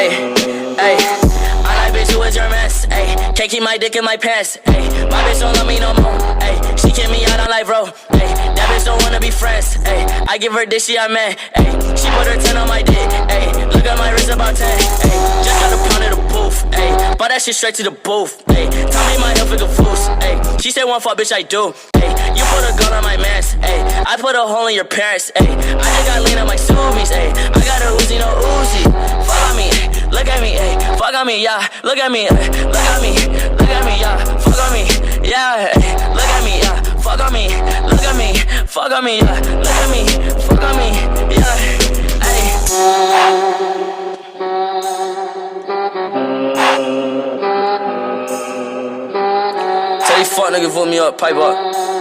Ayy, I like bitch who is your mess, ayy. Can't keep my dick in my pants, ayy. My bitch don't love me no more, ayy. She kick me out on life, bro, ayy. That bitch don't wanna be friends, ayy. I give her dick, she a man, ayy. She put her 10 on my dick, ayy. Look at my wrist about 10, ayy. Just got a pound of the booth, ayy. Bought that shit straight to the booth, ayy. Tell me my health is a foos, ayy. She said one fuck, bitch, I do, ayy. You put a gun on my mans, ayy. I put a hole in your parents, ayy. I just got lean on my Subies, ayy. I got a Uzi, no Uzi. Fuck on me, look at me, ayy. Fuck on me, yeah. Look at me, look at me, look at me, yeah. Fuck on me, yeah. Look at me, yeah. Fuck on me, look at me, fuck on me, yeah. Look at me, fuck on me, yeah. Ayy. Tell these fuck niggas vote me up, pipe up.